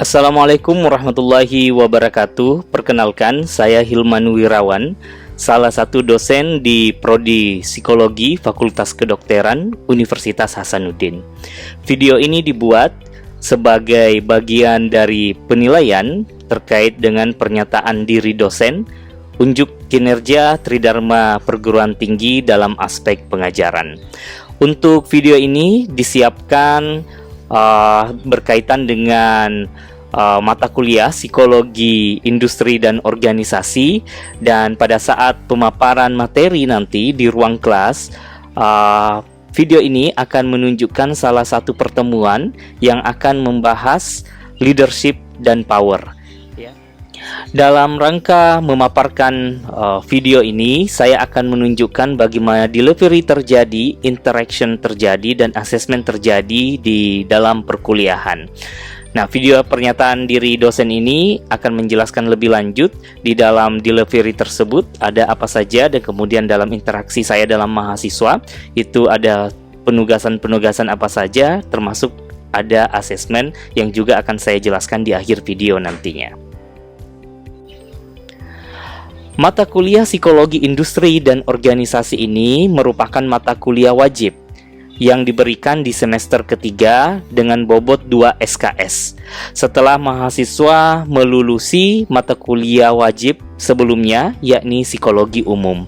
Assalamualaikum warahmatullahi wabarakatuh. Perkenalkan, saya Hilman Wirawan, salah satu dosen di Prodi Psikologi Fakultas Kedokteran Universitas Hasanuddin. Video ini dibuat sebagai bagian dari penilaian terkait dengan pernyataan diri dosen, unjuk kinerja Tridharma Perguruan Tinggi dalam aspek pengajaran. Untuk video ini disiapkan berkaitan dengan mata kuliah Psikologi Industri dan Organisasi, dan pada saat pemaparan materi nanti di ruang kelas, video ini akan menunjukkan salah satu pertemuan yang akan membahas leadership dan power. Dalam rangka memaparkan video ini, saya akan menunjukkan bagaimana delivery terjadi, interaction terjadi, dan assessment terjadi di dalam perkuliahan. Nah, video pernyataan diri dosen ini akan menjelaskan lebih lanjut di dalam delivery tersebut ada apa saja, dan kemudian dalam interaksi saya dalam mahasiswa itu ada penugasan-penugasan apa saja, termasuk ada assessment yang juga akan saya jelaskan di akhir video nantinya. Mata kuliah Psikologi Industri dan Organisasi ini merupakan mata kuliah wajib yang diberikan di semester ketiga dengan bobot 2 SKS setelah mahasiswa melulusi mata kuliah wajib sebelumnya, yakni psikologi umum.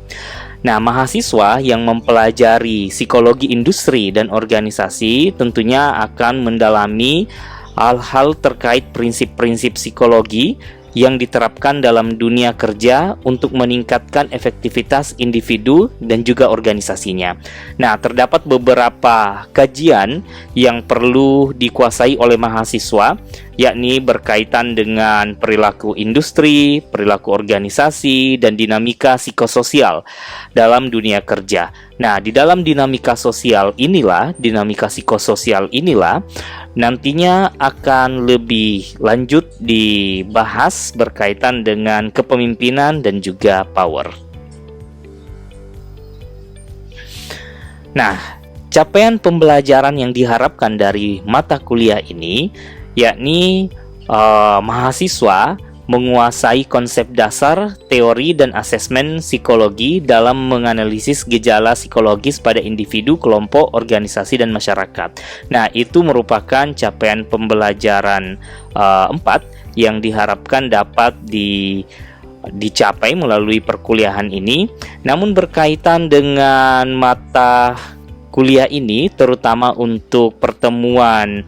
Nah, mahasiswa yang mempelajari psikologi industri dan organisasi tentunya akan mendalami hal-hal terkait prinsip-prinsip psikologi yang diterapkan dalam dunia kerja untuk meningkatkan efektivitas individu dan juga organisasinya. Nah, terdapat beberapa kajian yang perlu dikuasai oleh mahasiswa, yakni berkaitan dengan perilaku industri, perilaku organisasi, dan dinamika psikososial dalam dunia kerja. Nah, di dalam dinamika psikososial inilah nantinya akan lebih lanjut dibahas berkaitan dengan kepemimpinan dan juga power. Nah, capaian pembelajaran yang diharapkan dari mata kuliah ini yakni mahasiswa menguasai konsep dasar, teori, dan asesmen psikologi dalam menganalisis gejala psikologis pada individu, kelompok, organisasi, dan masyarakat. Nah, itu merupakan capaian pembelajaran 4 yang diharapkan dapat dicapai melalui perkuliahan ini. Namun berkaitan dengan mata kuliah ini, terutama untuk pertemuan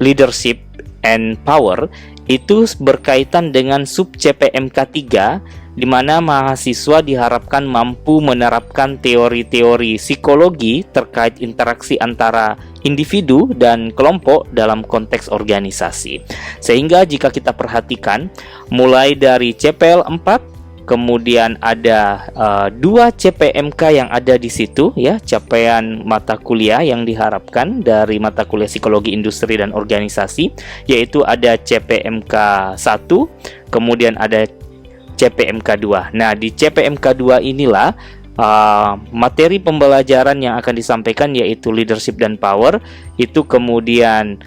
leadership and power, itu berkaitan dengan sub CPMK 3, di mana mahasiswa diharapkan mampu menerapkan teori-teori psikologi terkait interaksi antara individu dan kelompok dalam konteks organisasi. Sehingga jika kita perhatikan, mulai dari CPL 4, kemudian ada 2 CPMK yang ada di situ, ya, capaian mata kuliah yang diharapkan dari mata kuliah Psikologi Industri dan Organisasi, yaitu ada CPMK 1, kemudian ada CPMK 2. Nah, di CPMK 2 inilah materi pembelajaran yang akan disampaikan, yaitu leadership dan power, itu kemudian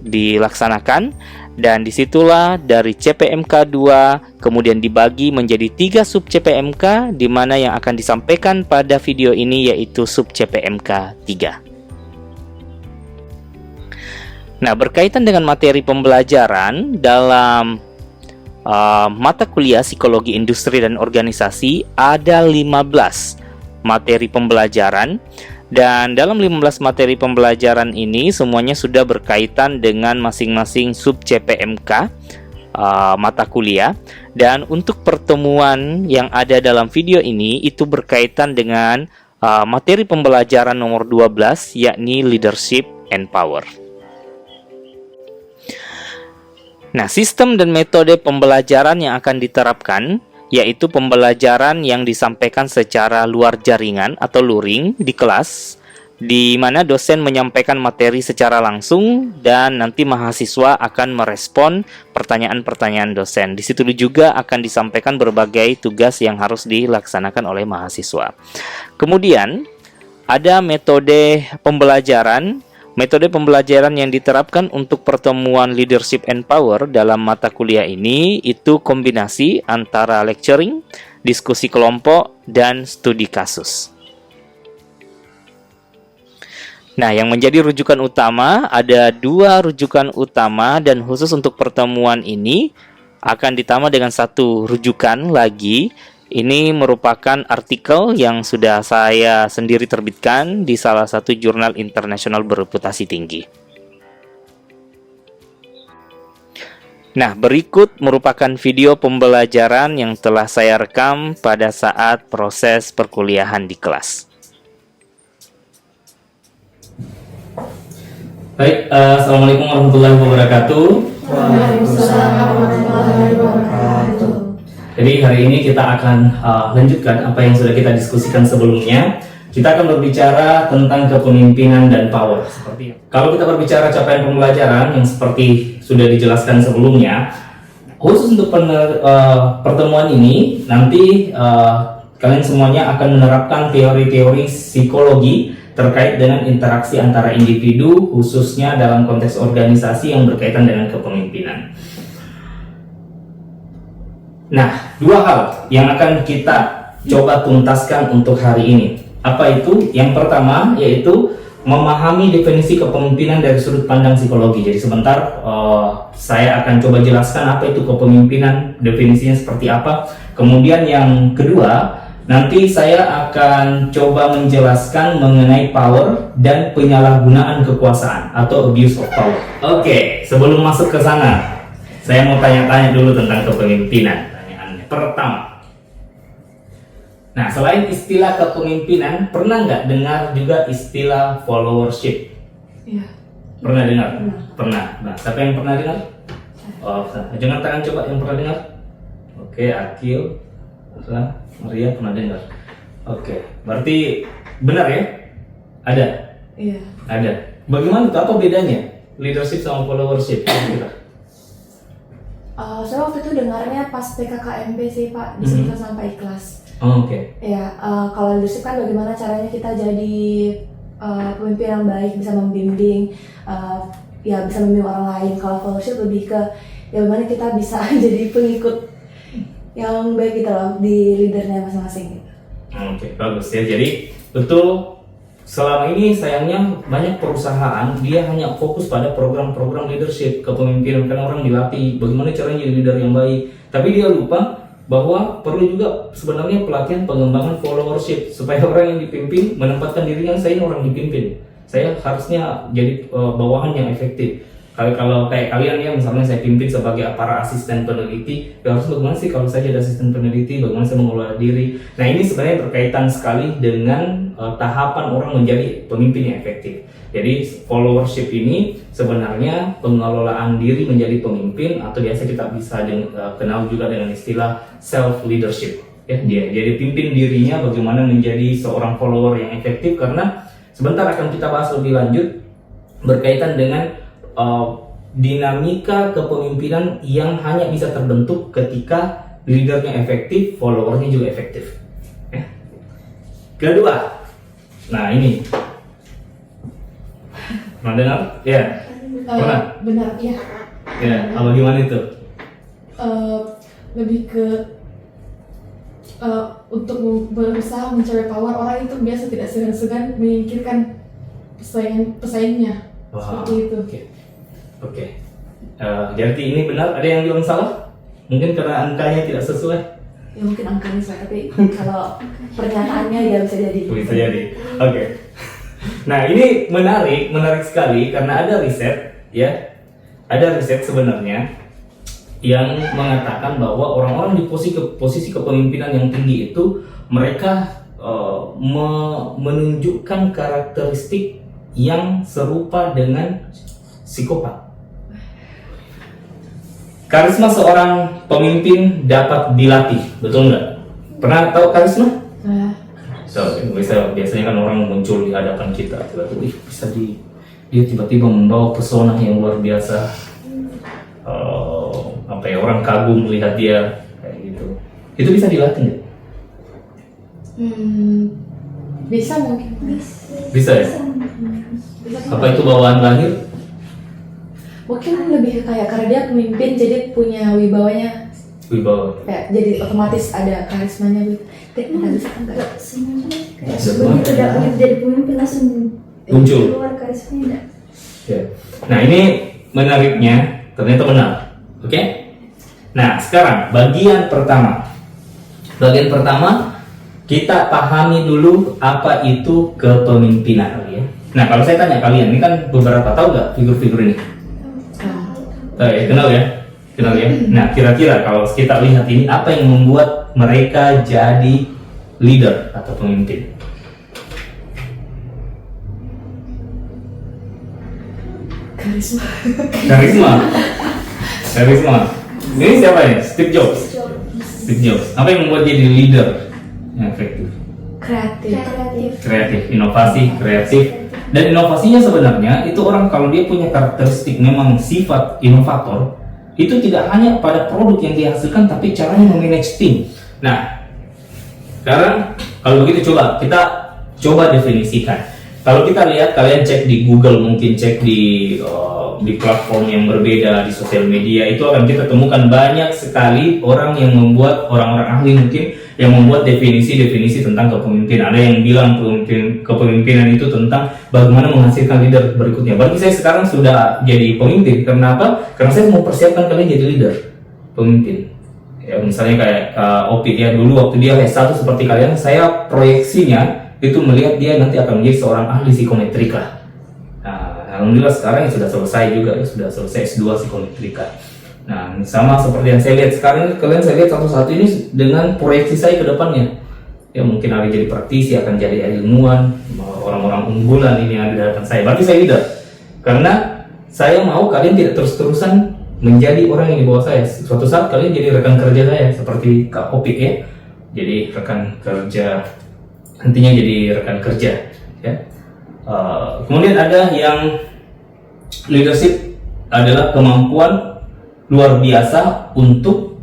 dilaksanakan. Dan disitulah dari CPMK 2 kemudian dibagi menjadi 3 sub CPMK, di mana yang akan disampaikan pada video ini yaitu sub CPMK 3. Nah, berkaitan dengan materi pembelajaran dalam mata kuliah Psikologi Industri dan Organisasi ada 15 materi pembelajaran. Dan dalam 15 materi pembelajaran ini semuanya sudah berkaitan dengan masing-masing sub CPMK mata kuliah. Dan untuk pertemuan yang ada dalam video ini itu berkaitan dengan materi pembelajaran nomor 12, yakni leadership and power. Nah, sistem dan metode pembelajaran yang akan diterapkan yaitu pembelajaran yang disampaikan secara luar jaringan atau luring di kelas, di mana dosen menyampaikan materi secara langsung dan nanti mahasiswa akan merespon pertanyaan-pertanyaan dosen. Di situ juga akan disampaikan berbagai tugas yang harus dilaksanakan oleh mahasiswa. Kemudian ada metode pembelajaran Metode pembelajaran yang diterapkan untuk pertemuan leadership and power dalam mata kuliah ini itu kombinasi antara lecturing, diskusi kelompok, dan studi kasus. Nah, yang menjadi rujukan utama, ada 2 rujukan utama dan khusus untuk pertemuan ini akan ditambah dengan 1 rujukan lagi. Ini merupakan artikel yang sudah saya sendiri terbitkan di salah satu jurnal internasional bereputasi tinggi. Nah, berikut merupakan video pembelajaran yang telah saya rekam pada saat proses perkuliahan di kelas. Baik, Assalamualaikum warahmatullahi wabarakatuh. Waalaikumsalam warahmatullahi wabarakatuh. Jadi hari ini kita akan lanjutkan apa yang sudah kita diskusikan sebelumnya. Kita akan berbicara tentang kepemimpinan dan power. Kalau kita berbicara capaian pembelajaran yang seperti sudah dijelaskan sebelumnya, khusus untuk pertemuan ini nanti kalian semuanya akan menerapkan teori-teori psikologi terkait dengan interaksi antara individu, khususnya dalam konteks organisasi yang berkaitan dengan kepemimpinan. Nah, 2 hal yang akan kita coba tuntaskan untuk hari ini. Apa itu? Yang pertama yaitu memahami definisi kepemimpinan dari sudut pandang psikologi. Jadi sebentar saya akan coba jelaskan apa itu kepemimpinan, definisinya seperti apa. Kemudian yang kedua, nanti saya akan coba menjelaskan mengenai power dan penyalahgunaan kekuasaan atau abuse of power. Oke, sebelum masuk ke sana, saya mau tanya-tanya dulu tentang kepemimpinan. Pertama, nah selain istilah kepemimpinan, pernah nggak dengar juga istilah followership? Iya. Pernah dengar? Pernah. Nah, siapa yang pernah dengar? Oh, jangan tangan coba yang pernah dengar. Oke, Akil, Maria pernah dengar. Oke, berarti benar ya? Ada? Iya. Ada. Bagaimana tuh? Apa bedanya leadership sama followership? Saya waktu itu dengarnya pas PKKMB sih Pak, disitu sampai ikhlas. Oh, oke. Ya, kalau leadership kan bagaimana caranya kita jadi pemimpin yang baik, bisa membimbing, ya bisa membimbing orang lain. Kalau followership lebih ke ya bagaimana kita bisa jadi pengikut yang baik gitu loh di leadernya masing-masing. Gitu. Oke, bagus ya. Jadi betul. Selama ini sayangnya banyak perusahaan dia hanya fokus pada program-program leadership kepemimpinan, kan orang dilatih bagaimana caranya jadi leader yang baik, tapi dia lupa bahwa perlu juga sebenarnya pelatihan pengembangan followership supaya orang yang dipimpin menempatkan dirinya, saya ini orang dipimpin, saya harusnya jadi bawahan yang efektif. Kalau kayak kalian ya, misalnya saya pimpin sebagai para asisten peneliti, ya harus bagaimana sih kalau saya jadi asisten peneliti, bagaimana saya mengelola diri. Nah ini sebenarnya berkaitan sekali dengan tahapan orang menjadi pemimpin yang efektif. Jadi followership ini sebenarnya pengelolaan diri menjadi pemimpin, atau biasa kita bisa kenal juga dengan istilah self leadership. Ya, dia jadi pimpin dirinya bagaimana menjadi seorang follower yang efektif, karena sebentar akan kita bahas lebih lanjut berkaitan dengan dinamika kepemimpinan yang hanya bisa terbentuk ketika leadernya efektif, followernya juga efektif. Ya. Kedua, nah ini pernah dengar? Ya, pernah. Benar, ya. Ya, apa gimana itu? Lebih ke untuk berusaha mencari power, orang itu biasa tidak segan-segan menyingkirkan pesaingnya. Wah, seperti itu. Oke. Jadi ini benar, ada yang bilang salah? Mungkin karena angkanya tidak sesuai. Ya mungkin angkanya sesuai, tapi kalau pernyataannya ya bisa jadi. Bisa jadi. Oke. Nah ini menarik sekali karena ada riset ya, ada riset sebenarnya yang mengatakan bahwa orang-orang di posisi kepemimpinan yang tinggi itu mereka menunjukkan karakteristik yang serupa dengan psikopat. Karisma seorang pemimpin dapat dilatih, betul nggak? Pernah tahu karisma? Biasanya kan orang muncul di hadapan kita, tiba-tiba dia tiba-tiba membawa pesona yang luar biasa. Orang kagum melihat dia kayak gitu. Itu bisa dilatih nggak? Bisa mungkin. Bisa ya? Apa itu bawaan lahir? Mungkin lebih kayak karena dia pemimpin jadi punya wibawanya, Wibawa. kayak jadi otomatis ada karismanya gitu. Nggak bisa kan nggak? Semuanya kayak Semua. begitu udah jadi pemimpin langsung Muncul. keluar karismanya. Ya. Nah, ini menariknya ternyata benar. Oke? Nah, sekarang bagian pertama. Bagian pertama kita pahami dulu apa itu kepemimpinan ya. Nah, kalau saya tanya kalian, ini kan beberapa tahu nggak figur-figur ini? Kenal ya? Kenal ya? Nah, kira-kira kalau kita lihat ini, apa yang membuat mereka jadi leader atau pemimpin? Karisma. Karisma. Karisma. Ini siapa ya? Steve Jobs. Steve Jobs. Apa yang membuat jadi leader yang efektif? Kreatif. Kreatif, inovasi, kreatif. Dan inovasinya sebenarnya itu orang kalau dia punya karakteristik memang sifat inovator, itu tidak hanya pada produk yang dihasilkan tapi caranya memanage tim. Nah, sekarang kalau begitu kita coba definisikan. Kalau kita lihat, kalian cek di Google, mungkin cek di platform yang berbeda di sosial media, itu akan kita temukan banyak sekali orang yang membuat, orang-orang ahli mungkin yang membuat definisi-definisi tentang kepemimpinan. Ada yang bilang kepemimpinan itu tentang bagaimana menghasilkan leader berikutnya. Bagi saya sekarang sudah jadi pemimpin. Karena apa? Karena saya mau persiapkan kalian jadi leader, pemimpin. Ya, misalnya kayak Opik ya, dulu waktu dia S1 seperti kalian, saya proyeksinya itu melihat dia nanti akan menjadi seorang ahli psikometrika. Nah, alhamdulillah sekarang ya sudah selesai juga, ya sudah selesai S2 psikometrika. Nah, sama seperti yang saya lihat sekarang, kalian saya lihat satu-satu ini dengan proyeksi saya ke depannya. Ya mungkin ada jadi praktisi, akan jadi ilmuwan, orang-orang unggulan ini yang ada di hadapan saya. Berarti saya leader. Karena saya mau kalian tidak terus-terusan menjadi orang yang di bawah saya. Suatu saat kalian jadi rekan kerja saya, seperti Kak Opik ya. Jadi rekan kerja, nantinya jadi rekan kerja ya. Kemudian ada yang leadership adalah kemampuan luar biasa untuk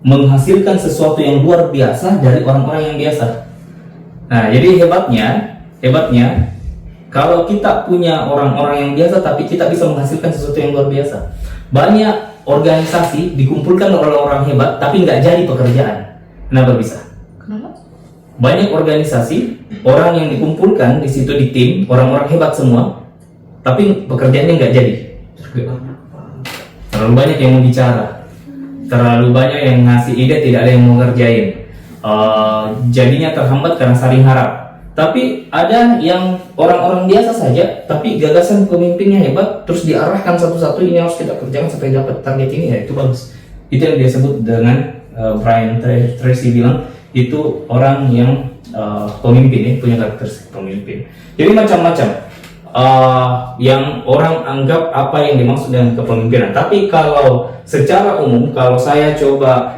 menghasilkan sesuatu yang luar biasa dari orang-orang yang biasa. Nah, jadi hebatnya kalau kita punya orang-orang yang biasa tapi kita bisa menghasilkan sesuatu yang luar biasa. Banyak organisasi dikumpulkan oleh orang hebat tapi nggak jadi pekerjaan. Kenapa bisa? Kenapa? Banyak organisasi, orang yang dikumpulkan di situ di tim, orang-orang hebat semua, tapi pekerjaannya nggak jadi. Terlalu banyak yang mau bicara, terlalu banyak yang ngasih ide, tidak ada yang mau ngerjain. Jadinya terhambat karena saling harap. Tapi ada yang orang-orang biasa saja, tapi gagasan pemimpinnya hebat, terus diarahkan satu-satu, ini harus kita kerjakan sampai dapat target ini, ya itu bagus. Itu yang dia sebut dengan Brian Tracy bilang, itu orang yang pemimpin ya, punya karakteristik pemimpin. Jadi macam-macam yang orang anggap apa yang dimaksud dengan kepemimpinan. Tapi kalau secara umum, kalau saya coba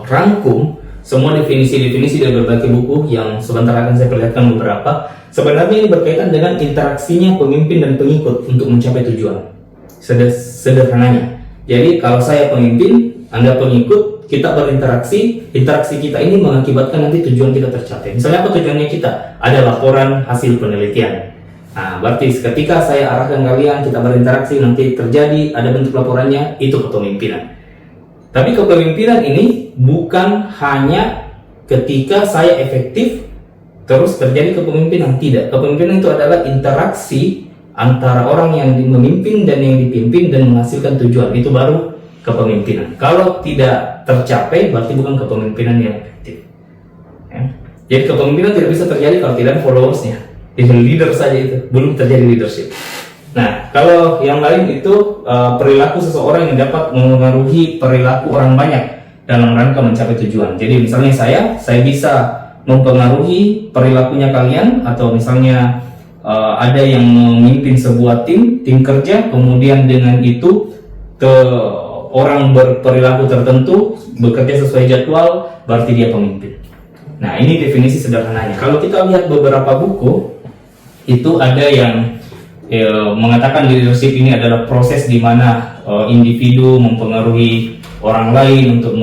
rangkum semua definisi-definisi dari berbagai buku yang sebentar akan saya perlihatkan beberapa, sebenarnya ini berkaitan dengan interaksinya pemimpin dan pengikut untuk mencapai tujuan. Sederhananya. Jadi kalau saya pemimpin, Anda pengikut, kita berinteraksi, interaksi kita ini mengakibatkan nanti tujuan kita tercapai. Misalnya apa tujuannya kita? Ada laporan hasil penelitian. Nah, berarti ketika saya arahkan kalian, kita berinteraksi, nanti terjadi, ada bentuk laporannya, itu kepemimpinan. Tapi kepemimpinan ini bukan hanya ketika saya efektif, terus terjadi kepemimpinan. Tidak, kepemimpinan itu adalah interaksi antara orang yang memimpin dan yang dipimpin dan menghasilkan tujuan. Itu baru kepemimpinan. Kalau tidak tercapai, berarti bukan kepemimpinan yang efektif ya. Jadi kepemimpinan tidak bisa terjadi kalau tidak ada followersnya. Jadi leader saja itu, belum terjadi leadership. Nah, kalau yang lain itu perilaku seseorang yang dapat mempengaruhi perilaku orang banyak dalam rangka mencapai tujuan. Jadi misalnya saya bisa mempengaruhi perilakunya kalian, atau misalnya ada yang memimpin sebuah tim kerja, kemudian dengan itu orang berperilaku tertentu bekerja sesuai jadwal, berarti dia pemimpin. Nah, ini definisi sederhananya. Kalau kita lihat beberapa buku, itu ada yang mengatakan leadership ini adalah proses di mana individu mempengaruhi orang lain untuk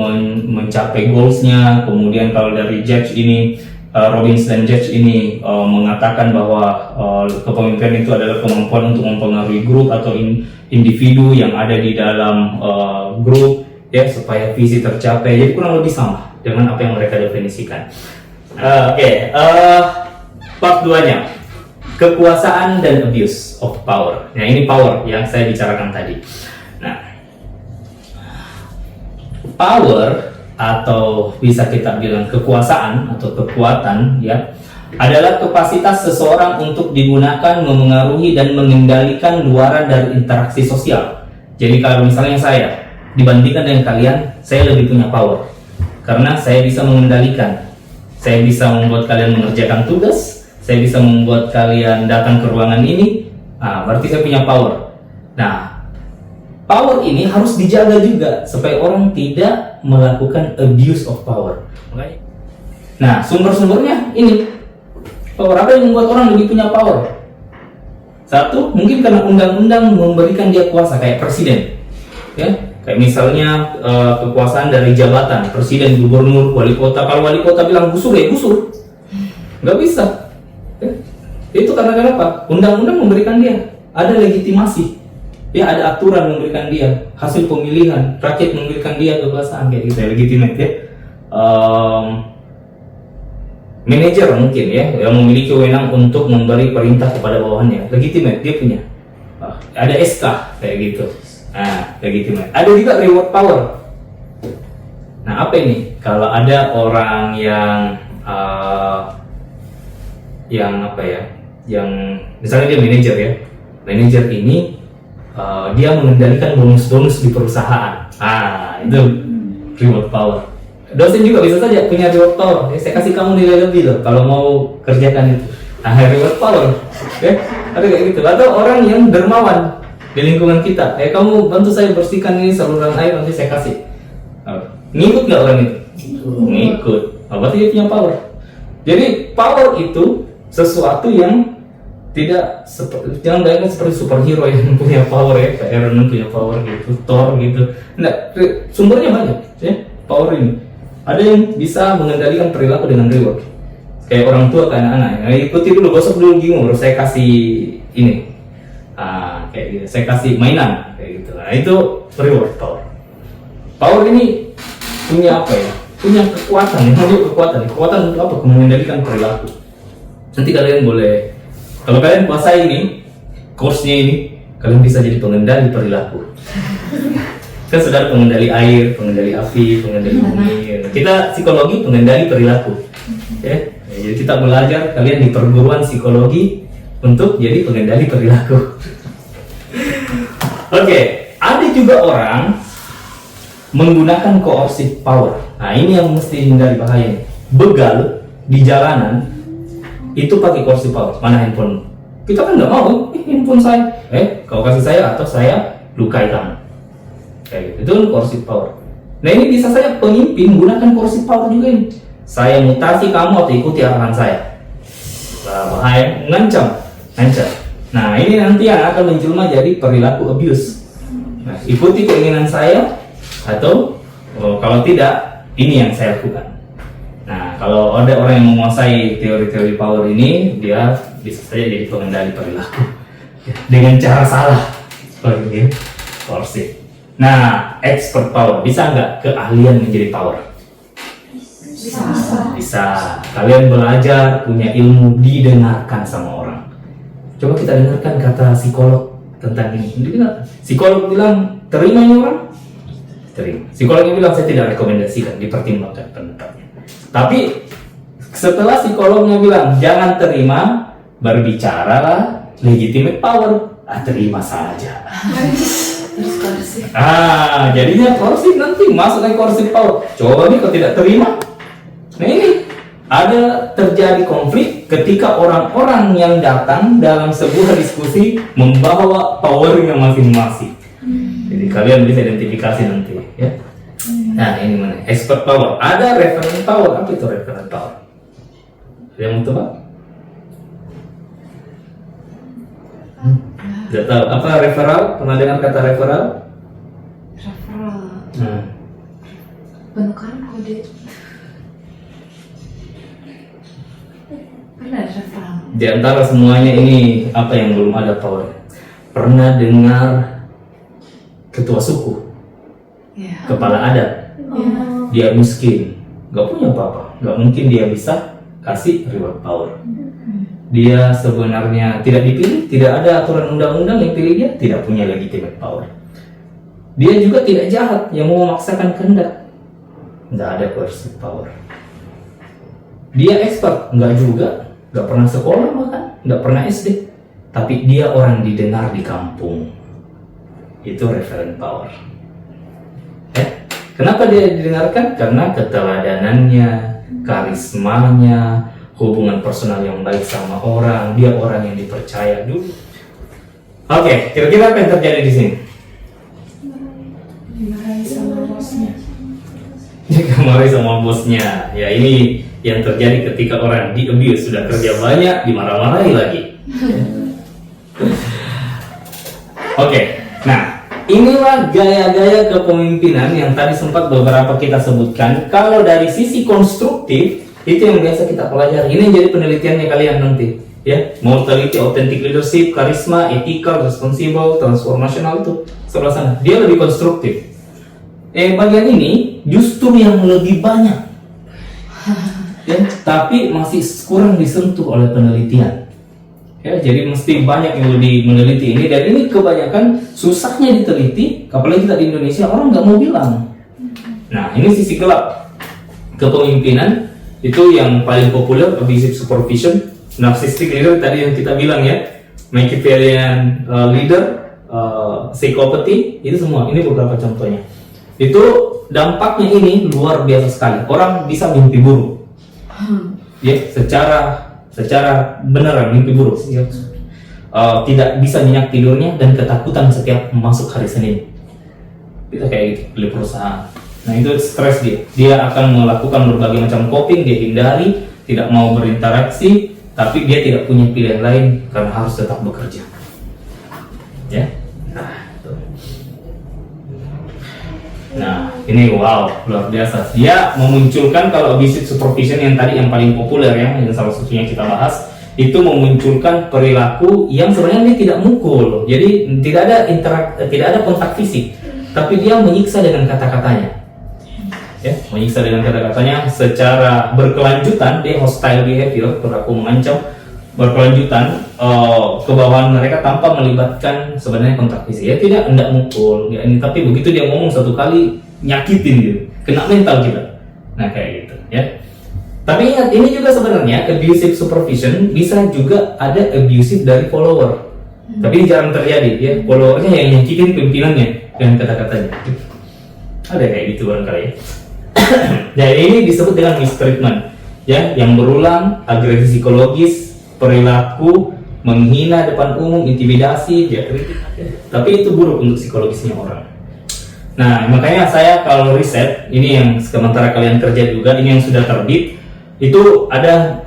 mencapai goalsnya. Kemudian kalau dari Judge ini Robbins dan Judge ini mengatakan bahwa kepemimpinan itu adalah kemampuan untuk mempengaruhi grup atau individu yang ada di dalam grup, ya, supaya visi tercapai. Jadi kurang lebih sama dengan apa yang mereka definisikan. Part 2-nya, kekuasaan dan abuse of power. Nah, ini power yang saya bicarakan tadi. Nah, power atau bisa kita bilang kekuasaan atau kekuatan, ya, adalah kapasitas seseorang untuk digunakan memengaruhi dan mengendalikan luaran dari interaksi sosial. Jadi kalau misalnya saya dibandingkan dengan kalian, saya lebih punya power karena saya bisa mengendalikan. Saya bisa membuat kalian mengerjakan tugas, saya bisa membuat kalian datang ke ruangan ini. Nah, berarti saya punya power. Nah, power ini harus dijaga juga supaya orang tidak melakukan abuse of power. Nah, sumber-sumbernya ini. Power apa yang membuat orang lebih punya power? Satu, mungkin karena undang-undang memberikan dia kuasa, kayak presiden, ya. Kayak misalnya kekuasaan dari jabatan, presiden, gubernur, wali kota. Kalau wali kota bilang gusur, ya gusur, nggak bisa. Ya. Itu karena kenapa? Undang-undang memberikan dia ada legitimasi. Ya, ada aturan memberikan dia hasil pemilihan, rakyat memberikan dia kekuasaan, kayak gitu ya, legitimate, ya. Manajer mungkin, ya, yang memiliki wewenang untuk memberi perintah kepada bawahannya, legitimate, dia punya. Ada SK kayak gitu. Nah, legitimate. Ada juga reward power. Nah, apa ini? Kalau ada orang yang apa ya? Yang misalnya dia manajer, ya. Manajer ini dia mengendalikan bonus-bonus di perusahaan. Itu reward power. Dosen juga bisa saja punya reward power. Saya kasih kamu nilai lebih loh kalau mau kerjakan itu. Nah, reward power. Ya, ada kayak gitu. Atau orang yang dermawan di lingkungan kita. Kamu bantu saya bersihkan ini saluran air, nanti saya kasih. Ngikut nggak orang itu? Ngikut. Berarti dia punya power. Jadi power itu sesuatu yang tidak jangan bayangkan seperti superhero yang punya power, ya, kayak Iron Man punya power gitu, Thor gitu. Nah, sumbernya banyak, ya, power ini. Ada yang bisa mengendalikan perilaku dengan reward, kayak orang tua ke anak-anak. Nah, ikuti dulu, gosok dulu gigi, baru saya kasih ini, kayak gitu, saya kasih mainan, kayak gitu. Nah, itu reward power. Power ini punya apa ya? Punya kekuatan, kekuatan untuk apa? Mengendalikan perilaku. Nanti kalian boleh, kalau kalian kuasai ini, course-nya ini, kalian bisa jadi pengendali perilaku. Kan saudara pengendali air, pengendali api, pengendali bumi. Kita psikologi pengendali perilaku. Ya, jadi kita belajar kalian di perguruan psikologi untuk jadi pengendali perilaku. Oke, ada juga orang menggunakan coercive power. Nah, ini yang mesti hindari bahaya. Begal di jalanan itu pakai coercive power. Mana handphone? Kita kan nggak mau, handphone saya. Kau kasih saya atau saya lukai kamu. Kayak gitu. Itu kan coercive power. Nah, ini bisa saja pemimpin menggunakan coercive power juga ini. Saya mutasi kamu atau ikuti arahan saya. Bahaya, ngancam. Nah, ini nanti yang akan menjelma jadi perilaku abuse. Nah, ikuti keinginan saya atau kalau tidak, ini yang saya lakukan. Nah, kalau ada orang yang menguasai teori-teori power ini, dia bisa saja jadi pengendali perilaku dengan cara salah. Coercive. Nah, expert power, bisa nggak keahlian menjadi power? Bisa. Kalian belajar, punya ilmu, didengarkan sama orang. Coba kita dengarkan kata psikolog tentang ini. Psikolog bilang, terima ini orang? Terima. Psikolognya bilang, saya tidak rekomendasikan, dipertimbangkan pendapatnya. Tapi setelah psikolognya bilang, jangan terima, berbicaralah, legitimate power. Terima saja. Jadinya coercive nanti masuk ke coercive power. Coba nih kalau tidak terima. Nah, ini ada terjadi konflik ketika orang-orang yang datang dalam sebuah diskusi membawa powernya masing-masing. Jadi kalian bisa identifikasi nanti, ya. Nah, ini mana? Expert power. Ada referent power. Apa itu referent power? Yang mau coba? Tidak tahu. Apa referral? Pernah dengar kata referral? Penukaran kode. Di antara semuanya ini apa yang belum ada power? Pernah dengar ketua suku, kepala adat, dia miskin, nggak punya apa-apa, nggak mungkin dia bisa kasih reward power. Dia sebenarnya tidak dipilih, tidak ada aturan undang-undang yang pilih dia, tidak punya legitimate power. Dia juga tidak jahat yang mau memaksakan kehendak, nggak ada coercive power. Dia expert, nggak juga, nggak pernah sekolah bahkan, nggak pernah SD, tapi dia orang didengar di kampung. Itu referent power. Kenapa dia didengarkan? Karena keteladanannya, karismanya, hubungan personal yang baik sama orang, dia orang yang dipercaya dulu. Oke, kira-kira apa yang terjadi di sini? Dimarahi sama bosnya. Dimarahi sama bosnya. Ya, ini yang terjadi ketika orang di abuse, sudah kerja banyak, dimarah-marahi lagi. Oke, nah inilah gaya-gaya kepemimpinan yang tadi sempat beberapa kita sebutkan. Kalau dari sisi konstruktif, itu yang biasa kita pelajari. Ini yang jadi penelitiannya kalian nanti, ya. Mau teliti authentic leadership, karisma, ethical, responsible, transformational, itu sebelah sana. Dia lebih konstruktif. Bagian ini justru yang lebih banyak, ya, tapi masih kurang disentuh oleh penelitian. Ya, jadi mesti banyak yang lebih meneliti ini, dan ini kebanyakan susahnya diteliti, apalagi kita di Indonesia orang nggak mau bilang. Nah, ini sisi gelap kepemimpinan. Itu yang paling populer, abusive supervision, narcissistic leader tadi yang kita bilang ya, Machiavellian leader, psychopathy, itu semua. Ini beberapa contohnya. Itu dampaknya ini luar biasa sekali. Orang bisa mimpi buruk, ya, secara beneran mimpi buruk, ya. Tidak bisa nyenyak tidurnya dan ketakutan setiap masuk hari Senin. Itu kayak gitu, beli perusahaan. Nah, itu stres dia akan melakukan berbagai macam coping, dia hindari, tidak mau berinteraksi, tapi dia tidak punya pilihan lain karena harus tetap bekerja, ya. Nah, ini wow, luar biasa. Dia memunculkan, kalau abusive supervision yang tadi yang paling populer ya, yang salah satunya kita bahas, itu memunculkan perilaku yang sebenarnya dia tidak mukul, jadi tidak ada kontak fisik, tapi dia menyiksa dengan kata-katanya. Ya, menyiksa dengan kata-katanya secara berkelanjutan. Dia hostile behavior, perilaku mengancam berkelanjutan ke bawah mereka tanpa melibatkan sebenarnya kontak fisik. Ya, tidak hendak mukul ya, ini, tapi begitu dia ngomong satu kali nyakitin gitu, kena mental kita. Nah, kayak gitu ya. Tapi ingat, ini juga sebenarnya abusive supervision bisa juga ada abusive dari follower. Tapi ini jarang terjadi ya, followernya yang nyakitin pimpinannya dengan kata-katanya. Ada kayak gitu barangkali ya. Dan ini disebut dengan mistreatment, ya, yang berulang, agresi psikologis, perilaku menghina depan umum, intimidasi, ya, tapi itu buruk untuk psikologisnya orang. Nah, makanya saya kalau riset ini yang sementara kalian kerja juga, ini yang sudah terbit, itu ada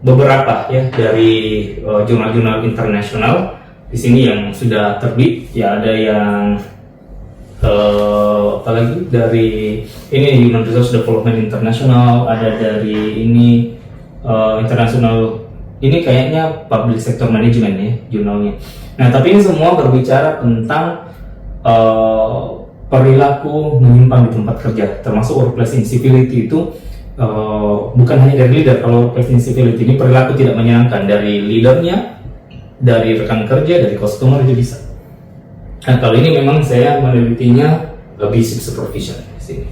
beberapa ya dari jurnal-jurnal internasional di sini yang sudah terbit, ya, ada yang apalagi dari ini Human Resource Development International, ada dari ini internasional, ini kayaknya Public Sector Management ya jurnalnya. Nah, tapi ini semua berbicara tentang perilaku menyimpang di tempat kerja, termasuk workplace incivility itu bukan hanya dari leader. Kalau workplace incivility ini perilaku tidak menyenangkan dari leadernya, dari rekan kerja, dari customer, itu bisa. Nah, kalau ini memang saya menelitinya abusive supervision di sini.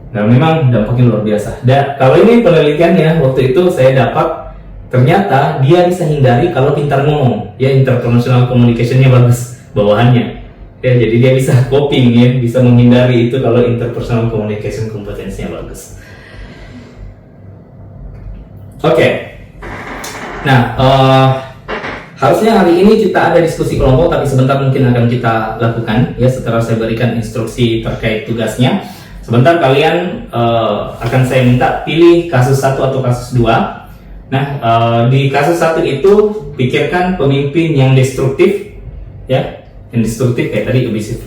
Nah, memang dampaknya luar biasa. Dan kalau ini penelitiannya waktu itu saya dapat, ternyata dia bisa hindari kalau pintar ngomong, ya, interpersonal communication-nya bagus bawahannya. Ya, jadi dia bisa coping ya, bisa menghindari itu kalau interpersonal communication kompetensinya bagus. Oke. Nah, harusnya hari ini kita ada diskusi kelompok, tapi sebentar mungkin akan kita lakukan ya setelah saya berikan instruksi terkait tugasnya. Sebentar kalian akan saya minta pilih kasus 1 atau kasus 2. Nah, di kasus 1 itu pikirkan pemimpin yang destruktif ya, yang destruktif kayak tadi abusive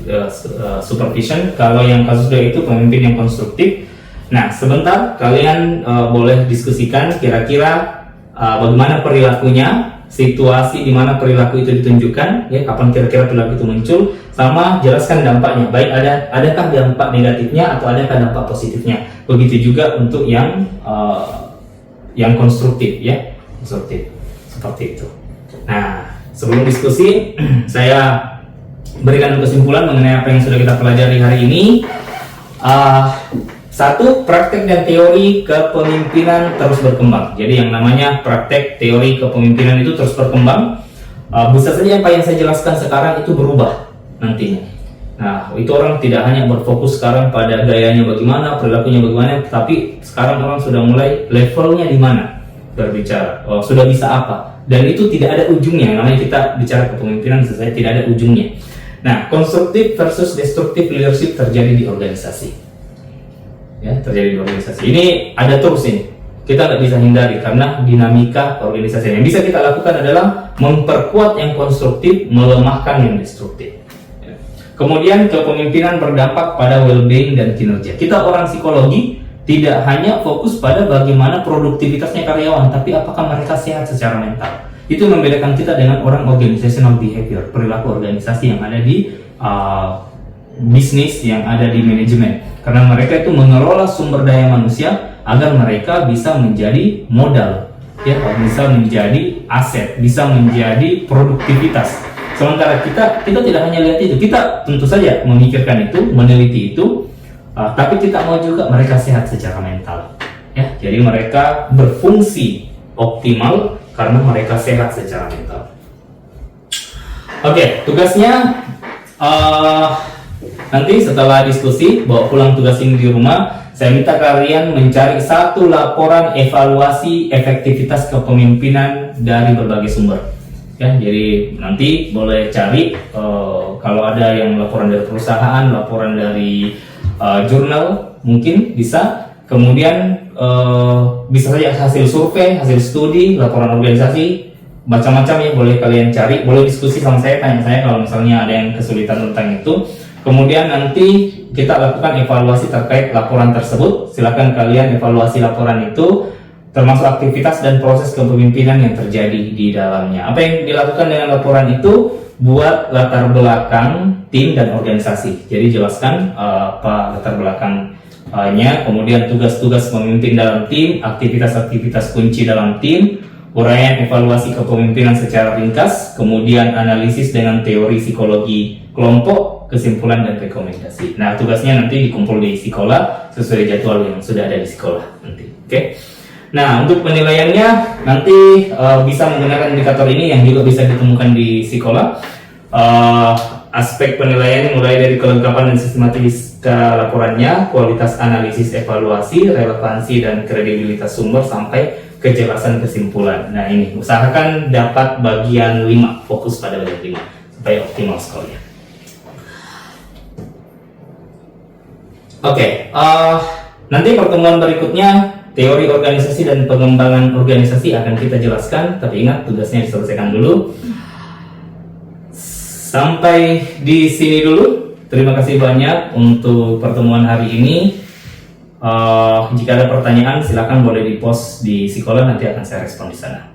supervision. Kalau yang kasus 2 itu pemimpin yang konstruktif. Nah, sebentar kalian boleh diskusikan kira-kira bagaimana perilakunya, situasi di mana perilaku itu ditunjukkan, ya, kapan kira-kira perilaku itu muncul, sama jelaskan dampaknya, baik adakah dampak negatifnya atau adakah dampak positifnya. Begitu juga untuk yang konstruktif, ya, konstruktif seperti itu. Nah, sebelum diskusi, saya berikan kesimpulan mengenai apa yang sudah kita pelajari hari ini. Satu, praktek dan teori kepemimpinan terus berkembang. Jadi yang namanya praktek teori kepemimpinan itu terus berkembang. Bisa saja apa yang saya jelaskan sekarang itu berubah nantinya. Nah, itu orang tidak hanya berfokus sekarang pada gayanya bagaimana, perilakunya bagaimana, tapi sekarang orang sudah mulai levelnya di mana berbicara. Sudah bisa apa? Dan itu tidak ada ujungnya. Namanya kita bicara kepemimpinan, saya tidak ada ujungnya. Nah, konstruktif versus destruktif leadership terjadi di organisasi. Ya, terjadi di organisasi. Ini ada terus ini. Kita nggak bisa hindari karena dinamika organisasi. Yang bisa kita lakukan adalah memperkuat yang konstruktif, melemahkan yang destruktif. Ya. Kemudian kepemimpinan berdampak pada well-being dan kinerja. Kita orang psikologi tidak hanya fokus pada bagaimana produktivitasnya karyawan, tapi apakah mereka sehat secara mental. Itu membedakan kita dengan orang organizational behavior, perilaku organisasi yang ada di bisnis, yang ada di manajemen. Karena mereka itu mengelola sumber daya manusia agar mereka bisa menjadi modal, ya, bisa menjadi aset, bisa menjadi produktivitas. Sementara kita tidak hanya lihat itu, kita tentu saja memikirkan itu, meneliti itu, tapi kita mau juga mereka sehat secara mental, ya. Jadi mereka berfungsi optimal karena mereka sehat secara mental. Oke, tugasnya nanti setelah diskusi, bawa pulang tugas ini di rumah, saya minta kalian mencari satu laporan evaluasi efektivitas kepemimpinan dari berbagai sumber. Ya, jadi nanti boleh cari kalau ada yang laporan dari perusahaan, laporan dari jurnal, mungkin bisa. Kemudian bisa saja hasil survei, hasil studi, laporan organisasi, macam-macam ya, boleh kalian cari, boleh diskusi sama saya, tanya saya kalau misalnya ada yang kesulitan tentang itu. Kemudian nanti kita lakukan evaluasi terkait laporan tersebut. Silakan kalian evaluasi laporan itu, termasuk aktivitas dan proses kepemimpinan yang terjadi di dalamnya. Apa yang dilakukan dengan laporan itu, buat latar belakang tim dan organisasi. Jadi jelaskan apa latar belakangnya, kemudian tugas-tugas pemimpin dalam tim, aktivitas-aktivitas kunci dalam tim, uraian evaluasi kepemimpinan secara ringkas, kemudian analisis dengan teori psikologi kelompok, kesimpulan dan rekomendasi. Nah, tugasnya nanti dikumpul di sekolah sesuai jadwal yang sudah ada di sekolah nanti. Oke. Nah, untuk penilaiannya nanti bisa menggunakan indikator ini yang juga bisa ditemukan di sekolah. Aspek penilaian mulai dari kelengkapan dan sistematika laporannya, kualitas analisis evaluasi, relevansi dan kredibilitas sumber sampai kejelasan kesimpulan. Nah, ini usahakan dapat bagian 5, fokus pada bagian 5 supaya optimal skornya. Oke, nanti pertemuan berikutnya teori organisasi dan pengembangan organisasi akan kita jelaskan, tapi ingat tugasnya diselesaikan dulu. Sampai di sini dulu. Terima kasih banyak untuk pertemuan hari ini. Jika ada pertanyaan silakan boleh di-post di sekolah, nanti akan saya respon di sana.